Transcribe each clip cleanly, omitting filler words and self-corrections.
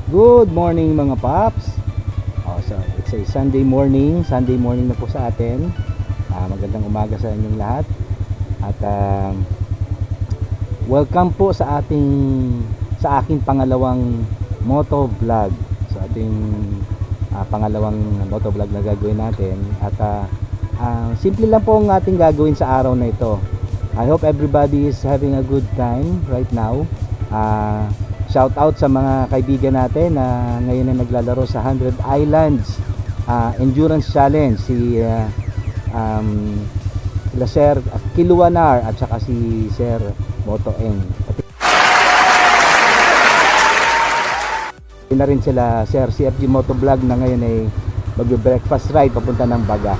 Good morning mga paps. So it's a Sunday morning na po sa atin. Magandang umaga sa inyong lahat. At welcome po sa aking pangalawang moto vlog. So ating pangalawang moto vlog na gagawin natin. At simple lang po ang ating gagawin sa araw na ito. I hope everybody is having a good time right now. Shout out sa mga kaibigan natin na ngayon ay naglalaro sa 100 Islands Endurance Challenge, si Sir Kiluanar at saka si Sir Moto Eng. Na rin sila Sir CFG Moto Vlog na ngayon ay magbe-breakfast ride papunta ng Baga.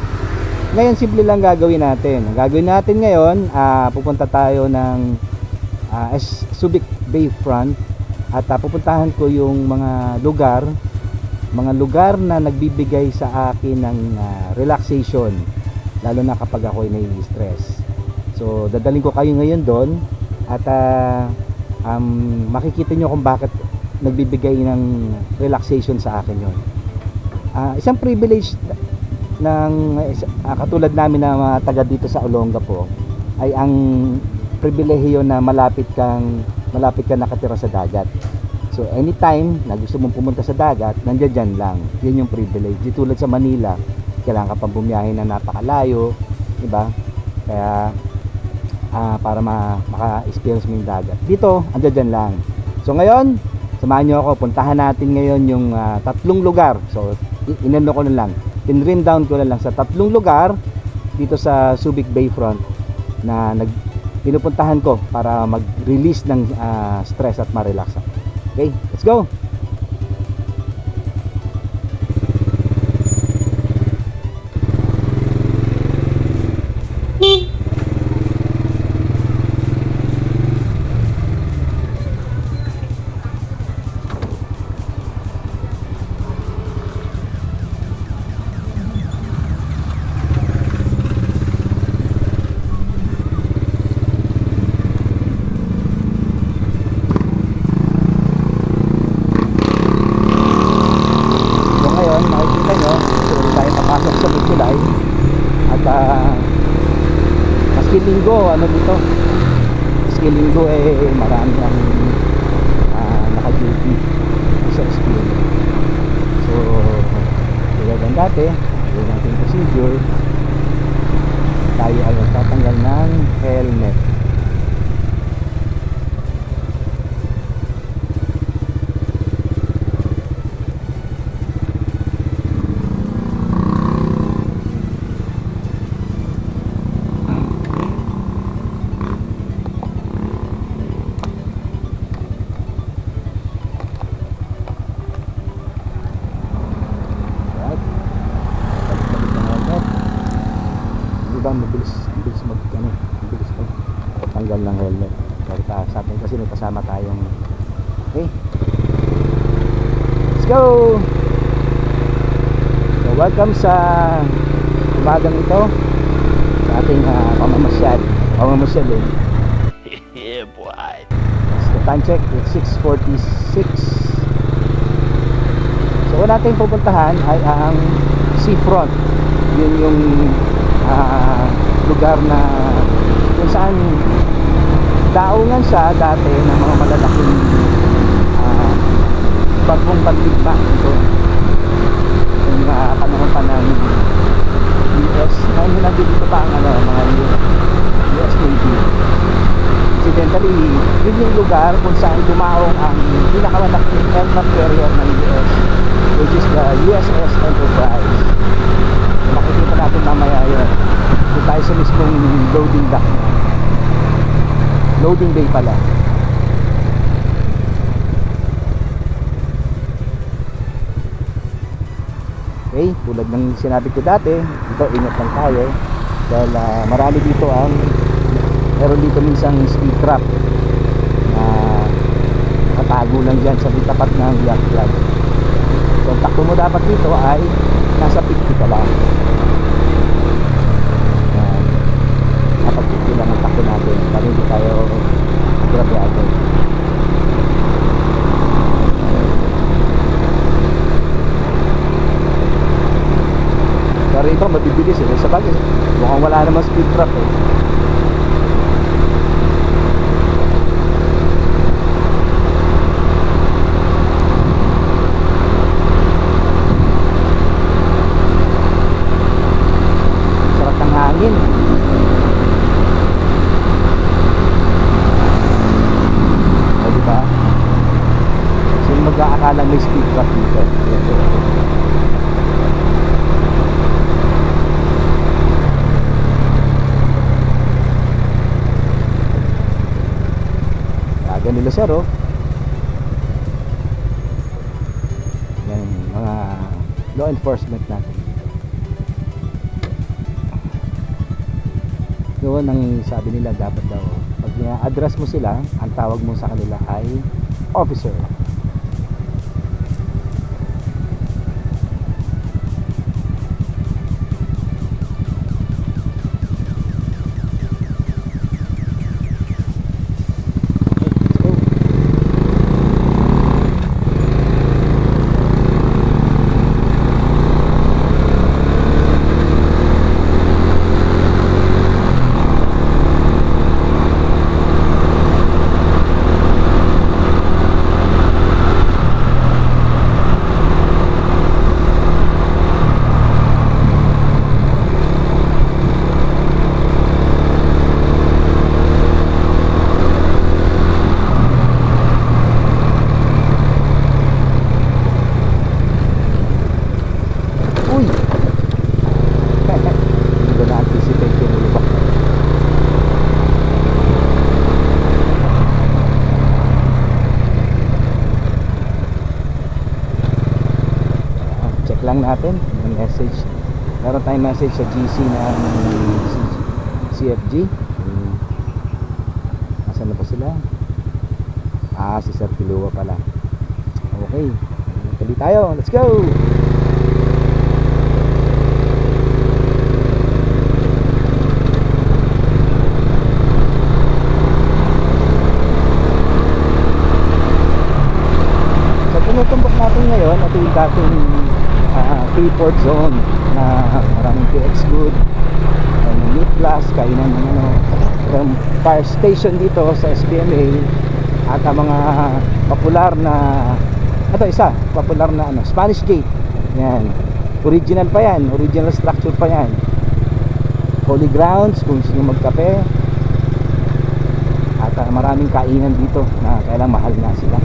Ngayon simple lang gagawin natin. Ang gagawin natin ngayon, pupunta tayo ng Subic Bayfront. At pupuntahan ko yung mga lugar na nagbibigay sa akin ng relaxation, lalo na kapag ako ay nai-stress. So dadalhin ko kayo ngayon doon at makikita nyo kung bakit nagbibigay ng relaxation sa akin yun. Isang privilege ng katulad namin na mga taga dito sa Olongapo ay ang pribilehiyo na malapit ka nakatira sa dagat. So anytime na gusto mong pumunta sa dagat, nandiyan dyan lang. Yun yung privilege. Di tulad sa Manila, kailangan ka pang bumiyahe na napakalayo, diba? Kaya para maka-experience mo yung dagat. Dito, andyan dyan lang. So ngayon, samahan nyo ako. Puntahan natin ngayon yung tatlong lugar. So inano ko na lang, pinrim down ko na lang sa tatlong lugar dito sa Subic Bayfront na pinupuntahan ko para mag-release ng stress at ma-relax. Okay, let's go! Linggo, maski linggo marami ang naka-duty sa school. So tulad ng dati, yung ating procedure, tayo ay tatanggal ng helmet. Mabilis tanggal ng helmet sa atin kasi may kasama tayong okay, let's go. So welcome sa umagang ito sa ating pamamasyal yeah boy. The time check is 6:46. So kung natin pupuntahan ay ang seafront. Yun yung lugar na kung saan daungan siya dati ng mga malalaking bagong pandigma ito yung panahon pa ng US. Ngayon nandito pa ang mga US Navy. Incidentally, yun yung lugar kung saan dumaong ang pinakamalaking aircraft carrier ng US, which is the USS Enterprise. Makikita natin mamaya yun. Doon tayo sa mismong loading dock, loading bay pala. Okay, tulad ng sinabi ko dati, dito ingat lang tayo dahil marami dito meron dito minsang speed trap na nakatago lang dyan sa tapat ng yacht club. So ang takbo mo dapat dito ay nasa 50 ka lang. Dapat 50 lang ang takbo natin para hindi tayo grabe agad. Pero iba mabibilis eh. Sa bagay, mukhang wala namang speed trap eh. Sarap ng hangin. O diba? Sino mag-aakalang may speed trap dito? Nila sir oh. Yan mga law enforcement natin. Doon ang sabi nila dapat daw pag i-address mo sila, ang tawag mo sa kanila ay officer. Lang natin yung message. Meron tayong message sa GC ng CFG. Asan na ba sila? Si Sir Kilua pala. Okay, tuloy tayo, let's go. So tinutumbok natin ngayon ito yung dating Freeport zone na maraming PX good, meat plus, kainan ng fire station dito sa SPMA at ang mga popular na popular na Spanish Gate. Yan, original pa yan, original structure pa yan. Holy grounds kung gusto nyo magkape at maraming kainan dito na kailang mahal na sila,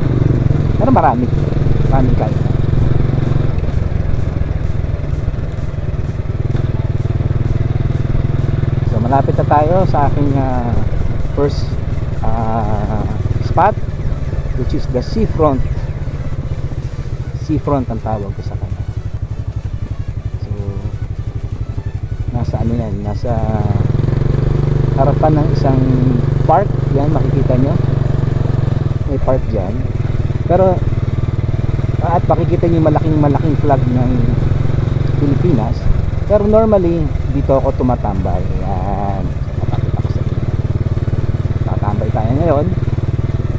pero maraming kainan. Malapit na tayo sa aking first spot, which is the seafront. Seafront ang tawag ko sa kanya. So nasa yan, nasa harapan ng isang park. Yan, makikita nyo may park dyan, pero at makikita nyo malaking flag ng Pilipinas. Pero normally dito ako tumatambay. Ayan, tatambay tayo ngayon.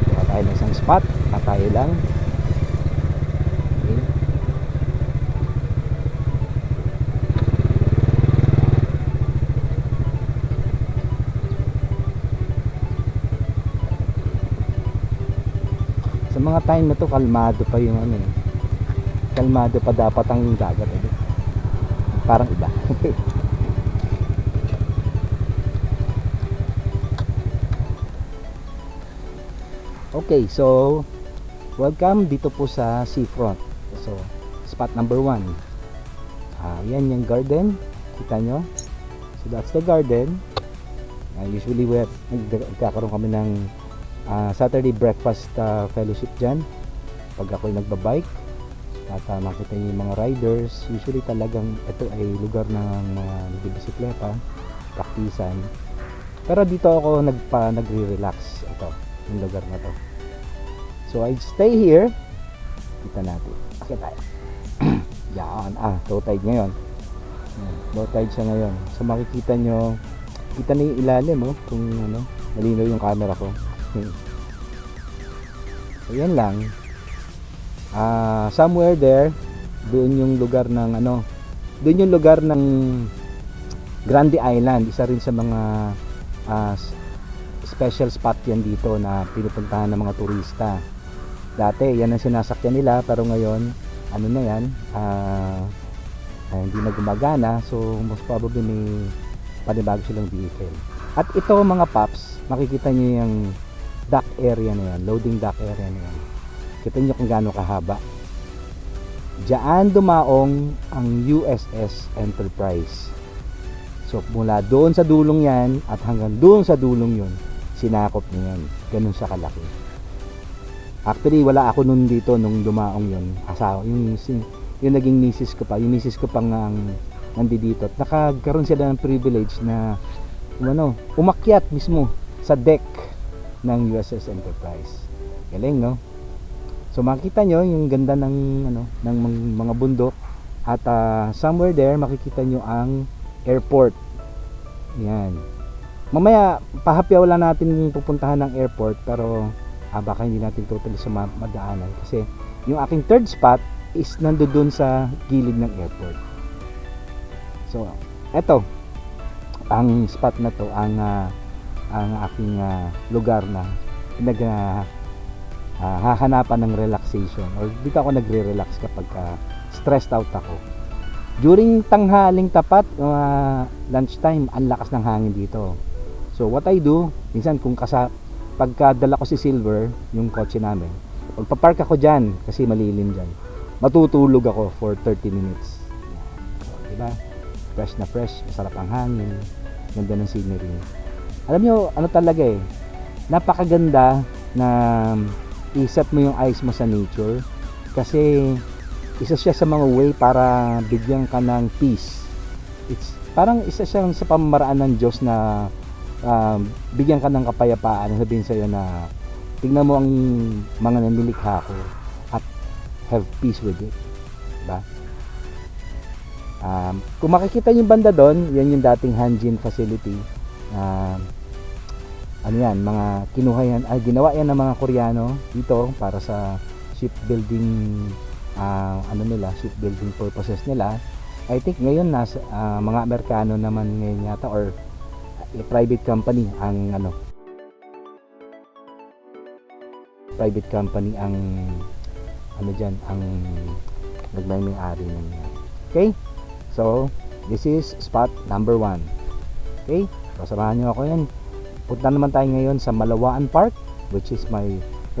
Kuha tayo ng isang spot na tayo lang. Okay. Sa mga time na to kalmado pa yung kalmado pa dapat ang dagat parang iba. Okay, so welcome dito po sa seafront. So spot number 1, yan yung garden, kita nyo. So that's the garden. Usually nagkakaroon kami ng Saturday breakfast fellowship dyan pag ako'y nagbabike. At makita niyo yung mga riders. Usually talagang ito ay lugar ng mga nagbibisikleta, praktisan. Pero dito ako nagre-relax. Ito, yung lugar na to. So I stay here. Kita natin. Akit tayo. Yan. Low tide ngayon. Low tide siya ngayon. So makikita nyo, kita na yung ilalim kung malinaw yung camera ko. So yan lang. Somewhere there, doon yung lugar ng Doon yung lugar ng Grande Island, isa rin sa mga special spot yan dito na pinupuntahan ng mga turista. Dati yan ang sinasakyan nila, pero ngayon ano na yan, hindi na gumagana, so most probably may panibago silang vehicle. At ito mga paps, makikita nyo yung dock area na yan, loading dock area na yan. Kita nyo kung gaano kahaba. Diyan dumaong ang USS Enterprise. So mula doon sa dulong yan at hanggang doon sa dulong yun, sinakop niya yan. Ganun siya kalaki. Actually wala ako nun dito nung dumaong yun. Asawa, yung naging misis ko pa. Yung misis ko pang nandito. At nakagkaroon sila ng privilege na umakyat mismo sa deck ng USS Enterprise. Galing, no? So makita nyo yung ganda ng mga bundok at somewhere there makikita nyo ang airport. Yan. Mamaya pahapyaw lang natin pupuntahan ng airport, pero baka hindi natin totally sa madaanan kasi yung aking third spot is nandoon sa gilid ng airport. So eto ang spot na to, ang aking lugar na hahanapan ng relaxation, or dito ako nagre-relax kapag stressed out ako. During tanghaling tapat, lunchtime, ang lakas ng hangin dito. So what I do, minsan pagkadala ko si Silver, yung kotse namin, pagpapark ako dyan kasi malilim dyan, matutulog ako for 30 minutes. So, diba? Fresh na fresh, masarap ang hangin, ganda ng scenery. Alam nyo, ano talaga napakaganda na iset mo yung eyes mo sa nature, kasi isa siya sa mga way para bigyan ka ng peace. It's parang isa siyang sa pamamaraan ng Diyos na bigyan ka ng kapayapaan, sabihin sa'yo na tingnan mo ang mga nanilikha ko at have peace with it, diba? Kung makikita yung banda doon, yan yung dating Hanjin facility. Mga ginawa yan ng mga Koreano dito para sa shipbuilding shipbuilding purposes nila. I think ngayon nasa mga Amerikano naman ngayon yata, or private company ang nagmay-ari ng yan. Okay? So, this is spot number 1. Okay? So, samahan nyo ako yan. Punta naman tayo ngayon sa Malawaan Park, which is my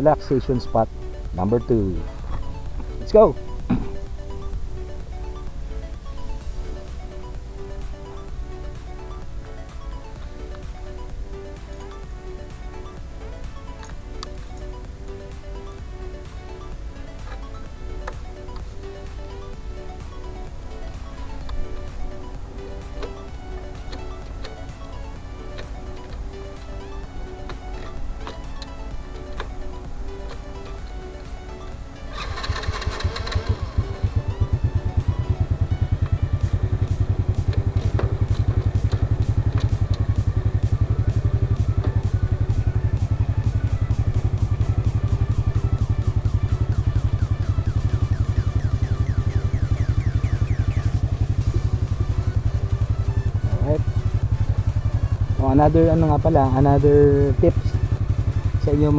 relaxation spot number 2. Let's go! Another tips sa inyo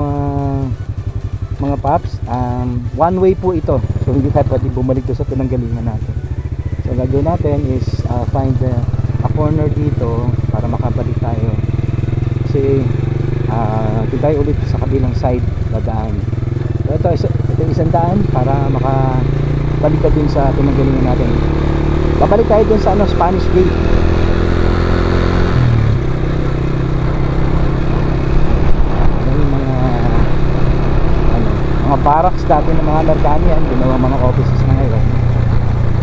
mga paps, one way po ito, so hindi tayo pwede bumalik to sa pinanggalingan natin. So gagawin natin is find a corner dito para makabalik tayo, kasi ito tayo ulit sa kabilang side dadaan. So ito isang daan para makabalik ka dun sa pinanggalingan natin. Babalik tayo dun sa Spanish Gate. Mga barracks dati ng mga Amerikano yan, ginawa mga offices na ngayon,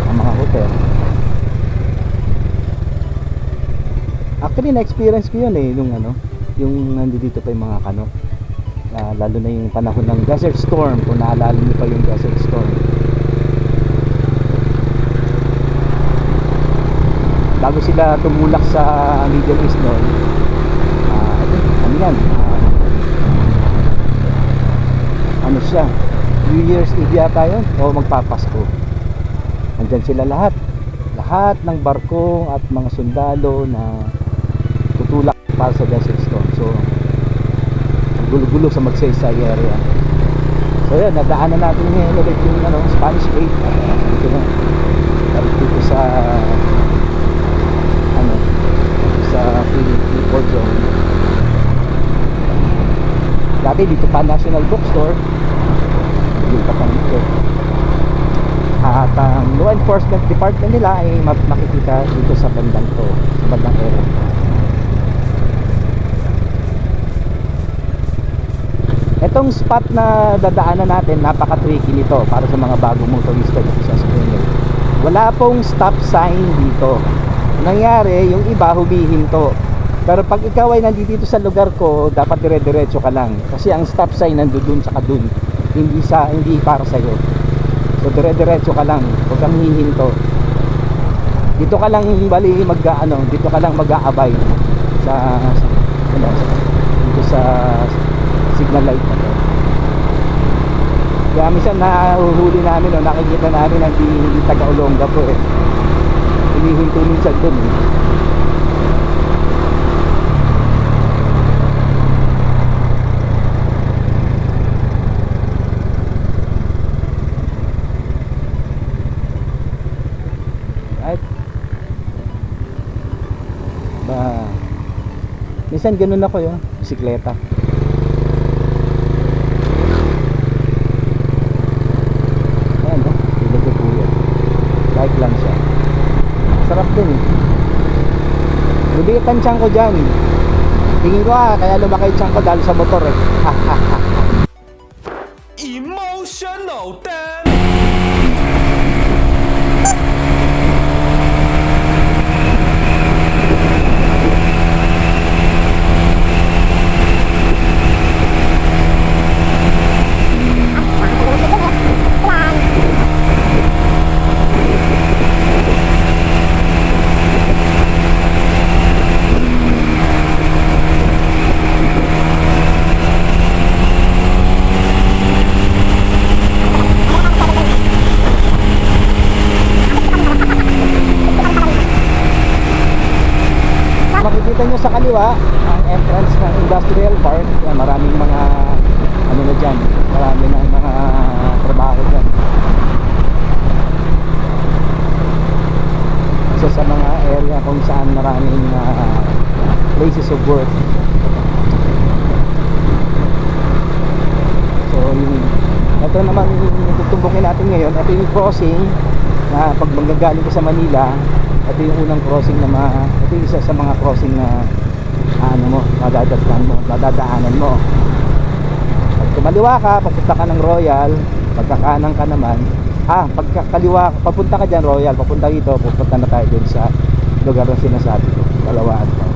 ang mga hotel. Actually na-experience ko yun yung nandito pa yung mga lalo na yung panahon ng Desert Storm, kung naalala niyo pa yung Desert Storm. Bago sila tumulak sa Middle East noon, siya, New Year's Eve yata yun o magpapasko, andyan sila lahat lahat ng barko at mga sundalo na tutulak para sa Desert Storm. So gulo-gulo sa Magsaysay area. So yan, nadaanan natin ngayon ulit yung Spanish Gate. Dito na dito sa sa Freeport Zone. Dati dito pa National Bookstore, dito pa dito. At ang law enforcement department nila ay makikita dito sa bandang to, sa bandang area. Itong spot na dadaanan natin, napaka-tricky nito para sa mga bagong motorista dito sa Espanyol. Wala pong stop sign dito. Nangyari, yung iba humihinto. Pero pag ikaw ay nandito sa lugar ko, dapat dire-diretso ka lang. Kasi ang stop sign nandoon sa kadun. Hindi para sa iyo. So dire-diretso ka lang, huwag kang hihinto. Dito ka lang dito ka lang mag-aabay sa dito sa signal light na to. Kaya minsan nahuhuli namin nakikita namin na hindi taga Olonga po hinihinto minsan dun Right? Minsan ganun ako yung bisikleta. Bike lang siya. Sarap din Lubiit ang tiyan ko dyan. Tingin ko kaya lumaki yung tiyan ko dahil sa motor Emotional damn. Makikita nyo sa kaliwa ang entrance ng Industrial Park. Yan, maraming mga na dyan, marami ng mga trabaho dyan. Isa sa mga area kung saan maraming places of work. So ito naman yung tutumbukin natin ngayon. Ito yung crossing na pag manggagaling ka sa Manila. Ito yung unang crossing na ito yung isa sa mga crossing na madadaanan mo. Pag kumaliwa ka, papunta ka ng Royal, pagkakanan ka naman, pagkakaliwa, papunta ka dyan Royal, papunta dito, pupunta na tayo dun sa lugar na sinasabi ko, Kalawaan pa.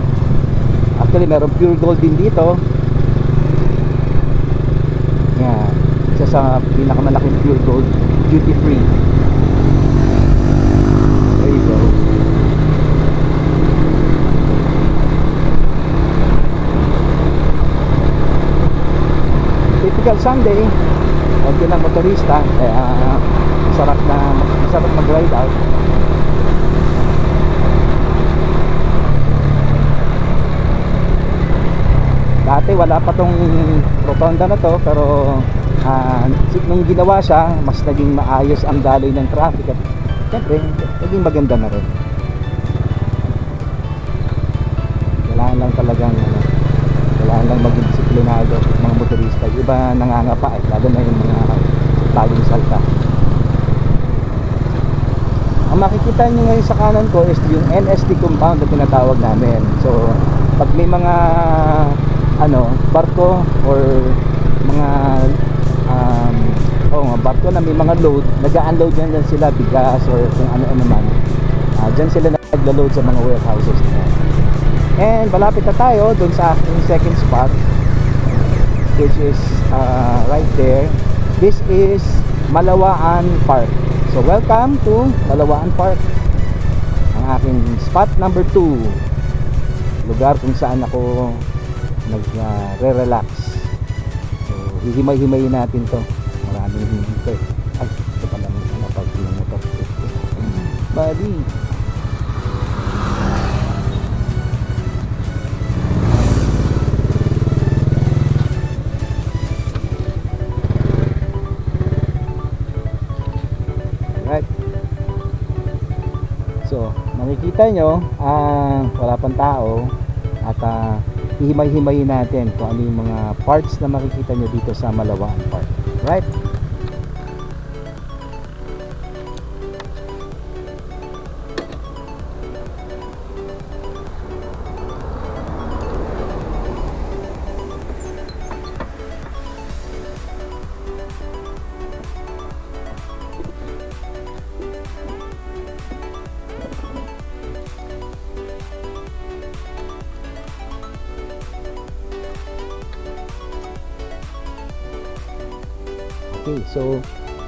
Actually, meron pure gold din dito. Yan, isa sa pinakamalaking pure gold, duty free. There you go. Typical Sunday, konti lang motorista, kaya masarap mag-ride out. Dati wala pa tong rotonda na to, pero nung ginawa siya, mas naging maayos ang daloy ng traffic at siyempre, naging maganda na rin. Kailangan lang talagang kailangan lang maging disiplinado mga motorista. Yung iba nangangapa lalo na yung mga bagong salta. Ang makikita nyo ngayon sa kanan ko is yung NST compound na tinatawag namin. So pag may mga barko or mga barko na may mga load, nag-unload dyan sila bigas or kung ano man. Dyan sila nagla-load sa mga warehouses na. And malapit na tayo dun sa aking second spot, which is right there. This is Malawaan Park. So welcome to Malawaan Park, ang aking spot number 2, lugar kung saan ako nagre-relax. So hihimay-himayin natin to. Maraming ito. Ay, ito pala pag yung motor. Buddy, Kita nyo, wala pang tao at hihimay-himayin natin kung ano yung mga parts na makikita nyo dito sa Malawaan Park. Right? Okay, so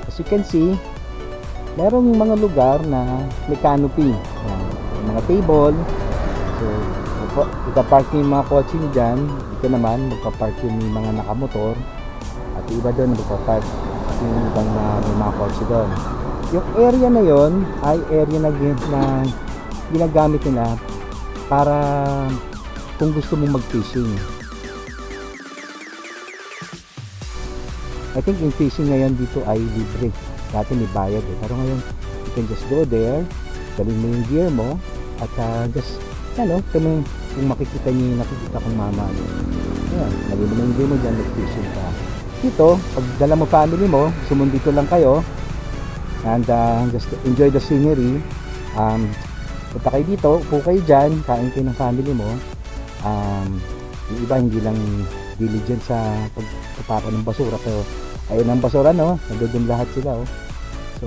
as you can see, merong mga lugar na may canopy. Yan, may mga table. So, ipapark yung mga kotse nyo dyan. Dito naman, magpapark yung may mga nakamotor. At iba doon, magpapark yung ibang may mga kotse doon. Yung area na yon ay area na ginagamit nila para kung gusto mong mag-fishing. I think yung fishing ngayon dito ay libre. Dati may bayad eh. Pero ngayon, you can just go there, dalhin mo yung gear mo, at just, kung makikita niyo yung nakikita kong mama. Ayan, dalhin mo yung gear mo dyan, mag-fishing ka. Dito, pag dala mo family mo, sumundito lang kayo, and just enjoy the scenery. Punta kayo dito, upo kayo dyan, kain kayo ng family mo. Yung iba hindi lang diligent sa pagtapon ng basura, pero ayun ang basura, no, nandun lahat sila, oh. So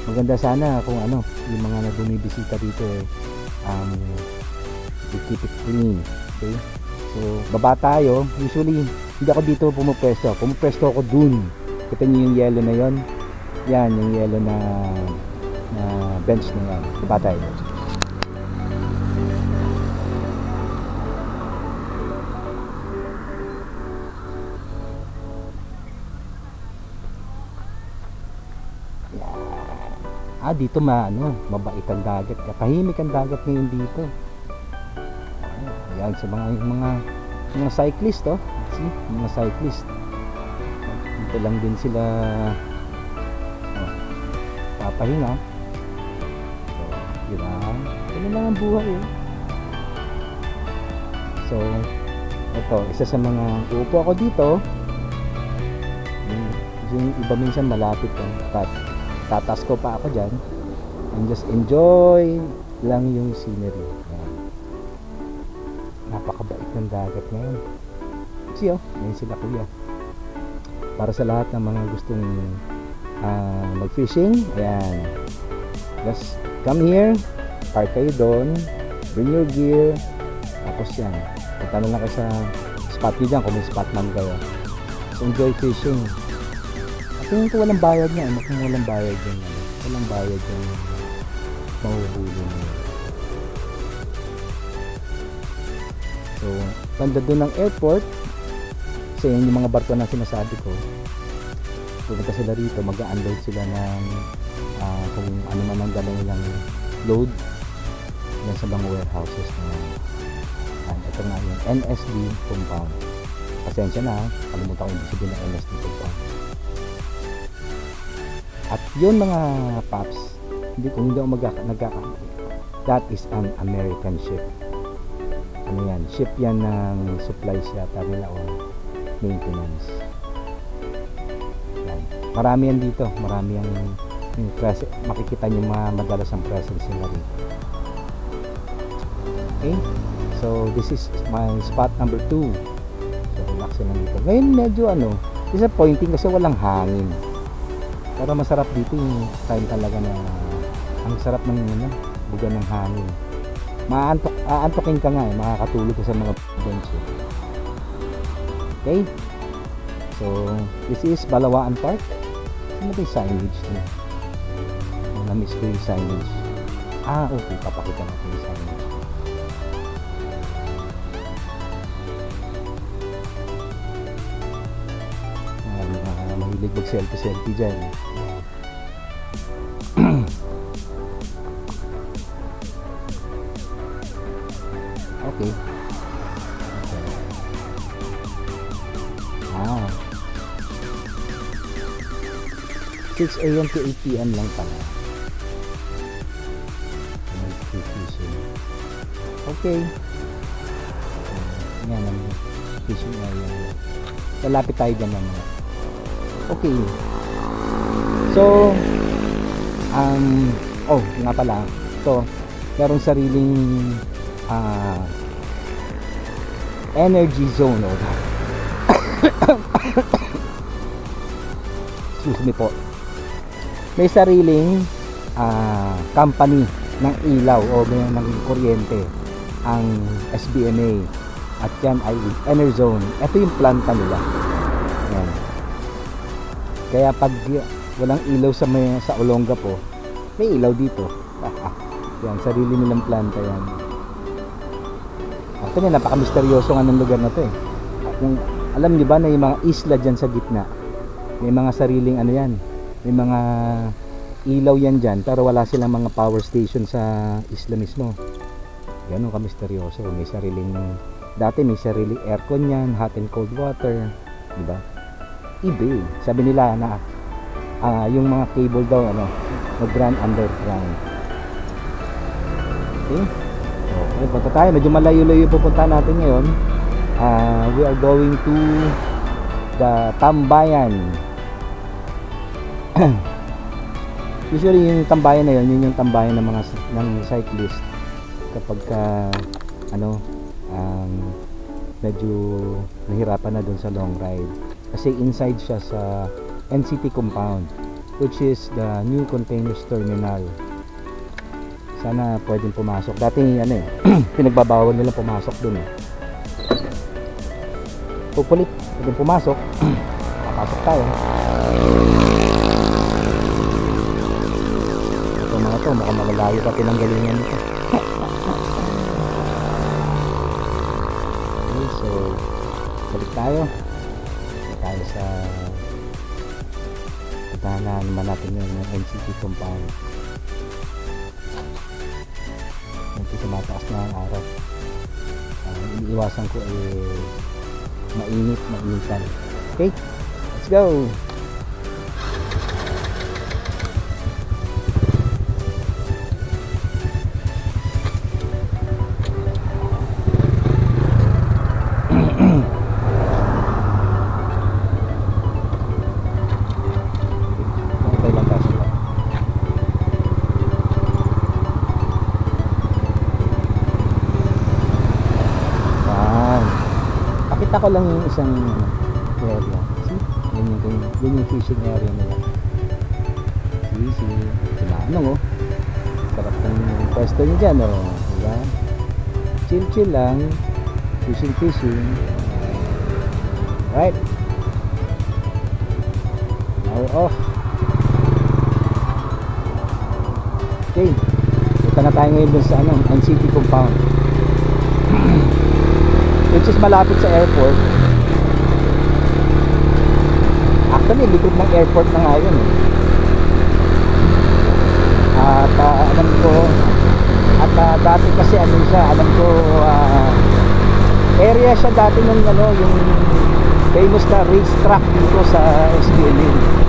maganda sana kung yung mga na bumibisita dito to keep it clean. Okay, so baba tayo. Usually hindi ako dito pumupwesto ako dun. Kita niyo yung yellow na yon, yan yung yellow na bench na yan. Baba tayo. Dito mabait ang dagat. Tahimik ang dagat ngayon dito. Ayan, sa mga cyclist, oh. See, mga cyclist. Dito lang din sila papahinga. So, diba? Ano lang ang buhay, eh. So, ito, isa sa mga uupo ako dito. Yung iba minsan malapit tatas ko pa ako dyan and just enjoy lang yung scenery. Napakabait ng dagat ngayon. See, ngayon sila kuya. Para sa lahat ng mga gustong mag-fishing, ayan, just come here, park kayo doon, bring your gear, tapos yan, punta na lang kayo sa spot nyo dyan kung may spot man kayo. So enjoy fishing. Tingin ko walang bayad niya, kung walang bayad yung walang bayad yung mahuhuli niya. So, banda doon ng airport, kasi yun yung mga barko na sinasabi ko. Pupunta sila rito, mag-unload sila ng kung ano man ang dala nilang load yan sa mga warehouses na ito nga yung NSD compound. Pasensya na, kalimutan ko yung sabihin ng NSD compound. At yun mga paps, kung hindi ako nagkakamali, that is an American ship. Ano yan? Ship yan ng supplies yata nila o maintenance. Yan. Marami yan dito. Marami yung makikita nyo madalas ang presence nila dito. Okay? So this is my spot number 2. So relax lang dito. Ngayon medyo disappointing kasi walang hangin. Pero masarap dito yung time talaga na ang sarap ng buga ng hangin. Aantokin ka nga makakatulog ka sa mga bench. Okay? So, this is Malawaan Park. Ano ba yung signage niya? Na-miss ko yung signage. Okay. Papakita natin yung signage. Mahilig mag-selfie dyan. Okay. 6 AM to 8 PM lang pala. Fishing. Okay. Yan ang fishing area. Lalapit tayo dyan mamaya. Okay. So, nga pala. So, meron sariling energy zone. Excuse me po. May sariling company ng ilaw o ng kuryente ang SBMA at yan ay Enerzone. Ito yung planta nila. Yan. Kaya pag walang ilaw sa Olonga po, may ilaw dito. Yan, sarili nilang planta yan. Actually, napaka-misteryoso nga ng lugar na to eh. Alam niyo ba na yung mga isla dyan sa gitna, may mga sariling ano yan, may mga ilaw yan dyan, pero wala silang mga power station sa isla mismo. Ganun ka-misteryoso. May sariling, dati may sariling aircon yan, hot and cold water, diba? Iba. Sabi nila na yung mga cable daw mag-run underground. Okay? Okay, punta tayo. Medyo malayo-layo pupunta natin ngayon. We are going to the Tambayan. Usually yung Tambayan na yun yung tambayan ng ng cyclist kapag medyo nahirapan na dun sa long ride. Kasi inside siya sa NCT compound, which is the new containers terminal. Sana pwedeng pumasok. Dati pinagbabawal nila pumasok dun eh. Hopefully pwedeng pumasok. Papasok tayo. Ito mga to, mukhang malalayo pa pinanggalingan nito. Okay, so balik tayo sa puntahan na naman natin yung NCT compound. Medyo tumataas na ang araw. Iniiwasan ko mainitan. Okay, let's go. Ko lang yung isang area. See? Yan yung fishing area nila. See? Sinanong sarap ng pwesto nyo dyan diba? Chill lang. Fishing. Right? Now off. Okay. Punta na tayo ngayon dun sa NCT compound. Which is malapit sa airport. Actually, likod ng airport na nga yun. At alam ko, dati kasi siya, alam ko, area siya dati ng yung famous na racetrack dito sa SBMA.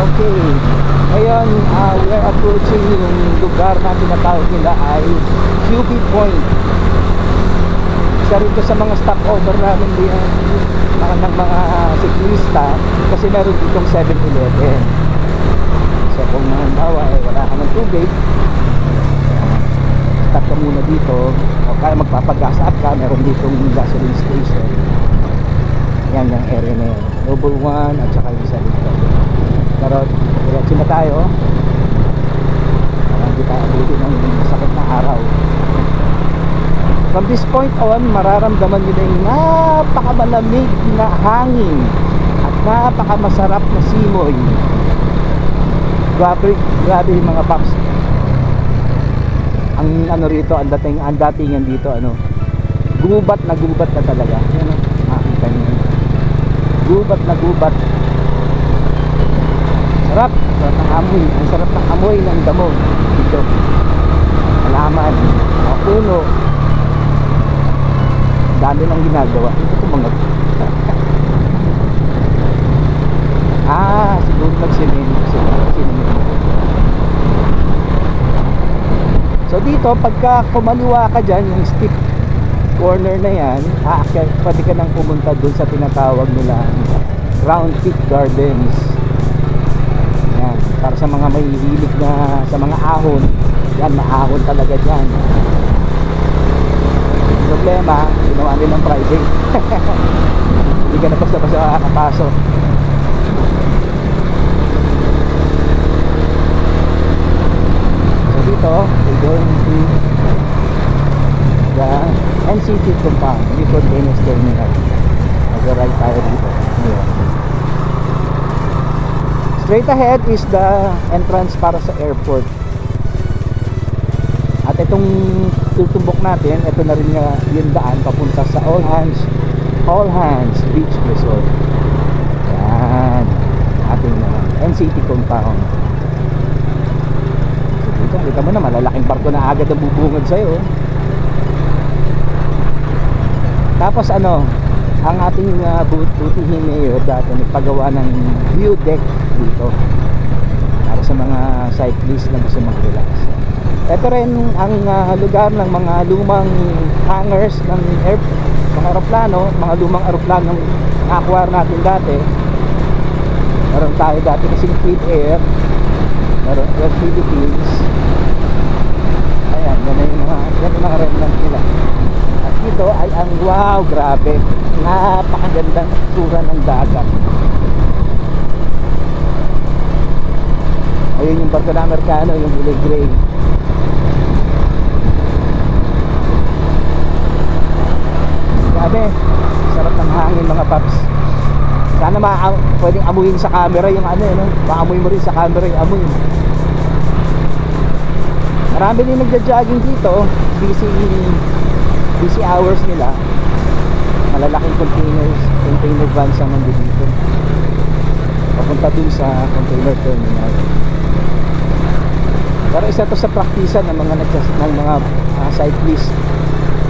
Okay, ngayon we're approaching yung lugar na tinatawag nila ay QB Point. Isa rin sa mga stopover namin diyan ng mga siklista kasi meron ditong 7-Eleven. So kung halimbawa wala ka ng tubig, stop ka muna dito o kaya magpapagas up ka, meron ditong gasoline station. Yan yung area na yun, Noble 1 at saka yung 7-Eleven. Pero diretso na tayo para hindi tayo abutin ng sakit na araw. From this point on, mararamdaman nyo na yung napakamalamig na hangin at napakamasarap na simoy. Grabe yung mga paps. Ang ano rito, ang datingan dito, ano, gubat na talaga. Yan o, makikita niyo. Gubat na gubat. Sarap ng amoy. Ang sarap ng amoy ng damo dito. Halaman, mga puno. Dami lang ginagawa. Ito po mga siguro nagsinimento. So dito, pagka kumaliwa ka dyan, yung steep corner na yan, pwede ka nang pumunta dun sa tinatawag nila Round Peak Gardens. Yan, para sa mga may hilig na sa mga ahon. Yan, maahon talaga dyan. Problema, ginawa nilang private. Hindi ka na basta-basta makakapasok. So dito, we're going to the NCT compound, Newport News Terminal. Mag-ride tayo dito. Ayan. Straight ahead is the entrance para sa airport. At itong tutumbok natin, ito na rin nga yung daan papunta sa All Hands Beach Resort. Yan, ating NCT compound. So dito, kita mo na, malalaking barko na agad ang bubungad sa'yo. Tapos ano, ang ating butihin mayor dati nagpagawa ng view deck dito para sa mga cyclists na gusto mag-relax. Ito rin ang lugar ng mga lumang hangars ng mga aeroplano, mga lumang aeroplanong na-acquire natin dati. Meron tayo dati kasing Fleet Air, meron Air Philippines. Ayan, yan yung mga remnant nila. At dito ay ang wow, grabe, napakagandang tsura ng dagat. Ayun yung barko na Amerikano, yung kulay gray. Grabe, sarap ng hangin mga paps. Sana pwedeng amuyin sa camera yung ano, no? Maamoy mo rin sa camera yung amoy. Marami din nagja-jogging dito. Busy hours nila. Malalaking container vans ang nandito dito. Papunta dun sa container terminal. Pero isa to sa praktisan ng mga cyclist.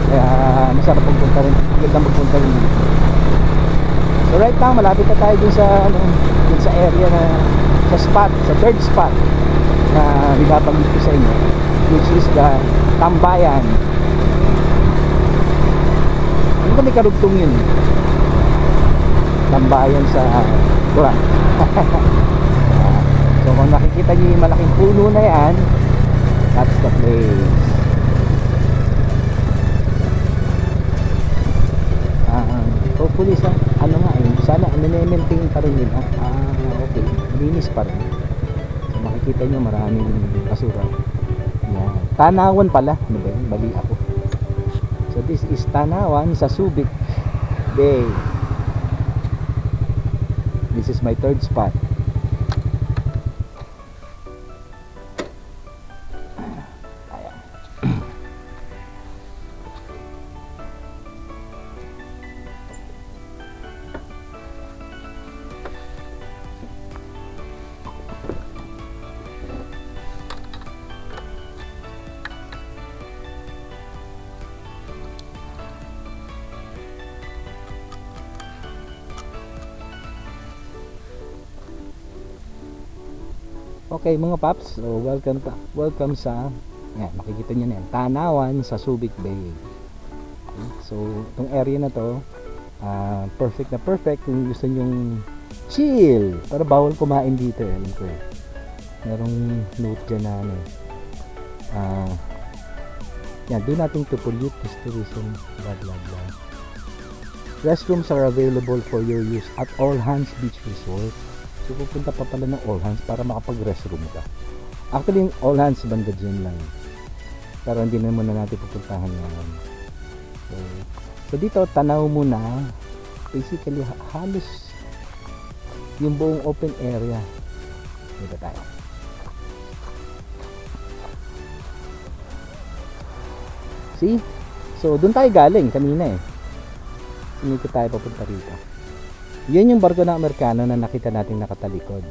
Kaya masarap magpunta rin. Magandang magpunta rin dito. So right now, malapit na tayo dun sa area na sa third spot na binabanggit ko sa inyo, which is the Tambayan. Ano kami karugtong yun? Tambayan sa Burak. So kung nakikita nyo yung malaking puno na yan, that's the place. Hopefully sana maintain pa rin nila. Okay, linis pa rin. So, makikita nyo maraming basura. Yan. Tanawan pala, ano ba yun? Bali ako. So this is Tanawan sa Subic Bay. This is my third spot. Okay mga paps, so welcome sa yan, makikita nyo na yan, Tanawan sa Subic Bay. Okay, so itong area na to perfect na perfect kung gusto nyong chill, pero bawal kumain dito merong note dyan na yan, do nothing to pollute this tourism, blah blah blah. Restrooms are available for your use at All Hands Beach Resort. So pupunta pa pala ng All Hands para makapag-restroom ka. Actually yung All Hands banda dyan lang, pero hindi naman na natin pupuntahan ngayon. So dito tanaw muna, basically halos yung buong open area. Dito tayo. See? So, doon tayo galing kanina eh. Sinikot tayo papunta rito. Yan yung barko ng Amerikano na nakita natin nakatalikod.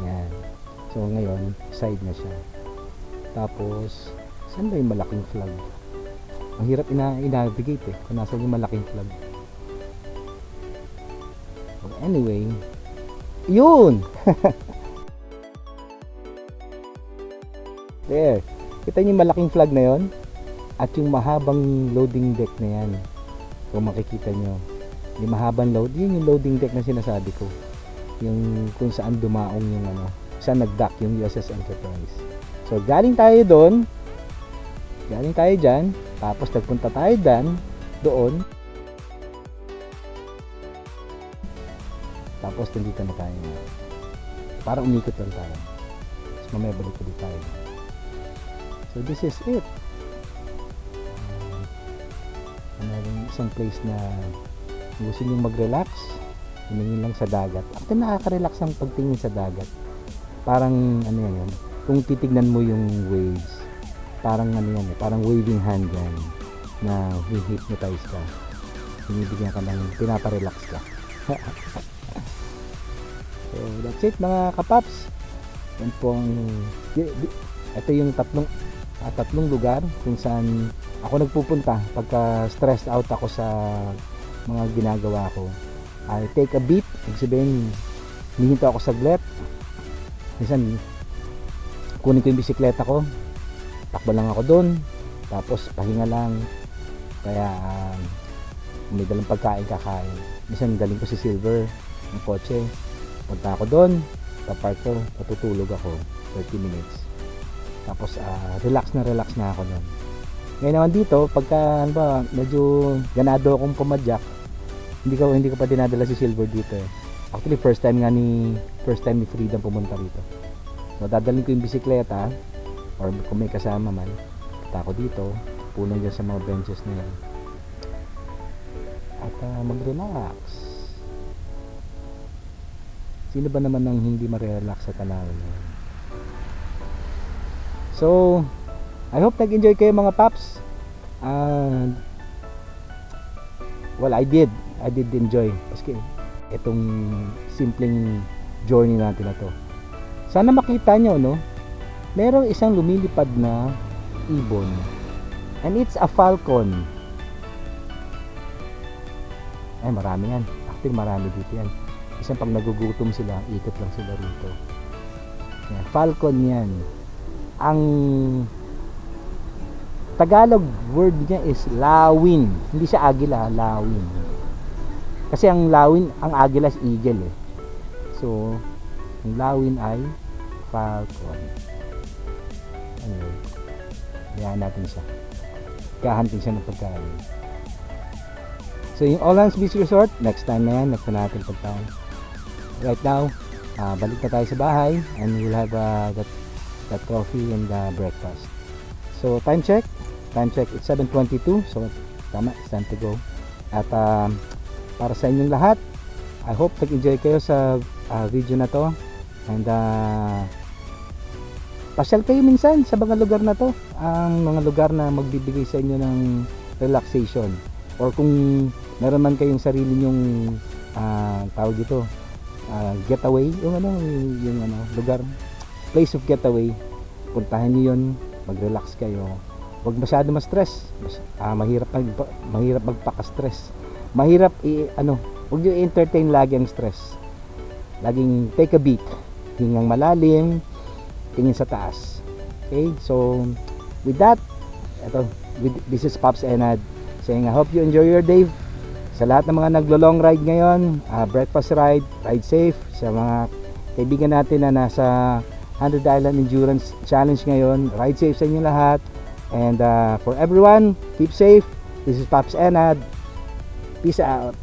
Yan. So, ngayon, side na siya. Tapos, saan ba yung malaking flag? Ang hirap i-navigate eh, kung nasa yung malaking flag. So, anyway, yun! There. Kita niyo yung malaking flag na yon at yung mahabang loading deck na yan. Kung makikita nyo, yung mahabang load, yun yung loading deck na sinasabi ko. Yung kung saan dumaong yung ano, saan nag-dock yung USS Enterprise. So, galing tayo doon, galing tayo dyan, tapos nagpunta tayo doon, tapos nandito na tayo. Parang umikot lang tayo. Tapos mamaya balik ulit tayo. So this is it. Meron isang place na gusto nyo mag-relax, tumingin lang sa dagat. Actually nakaka-relax ang pagtingin sa dagat. Parang ano yan, kung titignan mo yung waves, parang ano yan, parang waving hand yan na hypnotize ka. Binibigyan ka ng pinapa-relax ka. So that's it mga kapaps. Yan po ang ito yung tatlong lugar kung saan ako nagpupunta pagka stressed out ako sa mga ginagawa ko. I take a beat, ibig sabihin hihinto ako saglit. Minsan kunin ko yung bisikleta ko, takbo lang ako doon, tapos pahinga lang. Kaya may dalang pagkain kakain. Minsan galing ko si Silver ng kotse, punta ako doon, papark ko, patutulog ako 30 minutes. Tapos relax na ako nun. Ngayon naman dito, pagka ano ba, medyo ganado akong pumadyak, hindi ko pa dinadala si Silver dito eh. Actually first time ni Freedom pumunta rito. So dadalhin ko yung bisikleta or kung may kasama man, punta ako dito, puno dyan sa mga benches na yan. At mag-relax. Sino ba naman ang hindi ma-relax sa tanawin na yan? So, I hope nag-enjoy kayo mga paps. Well, I did enjoy. Kasi itong simpleng journey natin na to. Sana makita nyo, no? Merong isang lumilipad na ibon. And it's a falcon. Ay, marami yan. Actually, marami dito yan. Isang pag nagugutom sila, ikot lang sila rito. Yan, falcon yan. Ang Tagalog word niya is lawin. Hindi siya agila, lawin. Kasi ang lawin, ang agila is eagle eh. So, ang lawin ay falcon. Anyway, hayaan natin siya. Kahantin siya ng pagkain. So, yung All Hands Beach Resort, next time na yan, next na natin puntahan. Right now, balik na tayo sa bahay and we'll have that coffee and breakfast. So time check, it's 7:22, so tama, it's time to go. At para sa inyong lahat, I hope nag-enjoy kayo sa video na to, and pasyal kayo minsan sa mga lugar na to, ang mga lugar na magbibigay sa inyo ng relaxation, or kung meron man kayong sarili nyong tawag dito, getaway, yung lugar, place of getaway, puntahan niyo yun, mag-relax kayo, huwag masyado ma-stress. Mahirap magpaka-stress, huwag niyo i-entertain lagi ang stress. Laging take a beat, hingang malalim, tingin sa taas. Okay, so with that, this is Pops Enad saying I hope you enjoy your day. Sa lahat ng mga naglo-long ride ngayon, breakfast ride safe. Sa mga kaibigan natin na nasa 100 Island Endurance Challenge ngayon, ride safe sa inyo lahat. And for everyone, keep safe. This is Pops Enad. Peace out.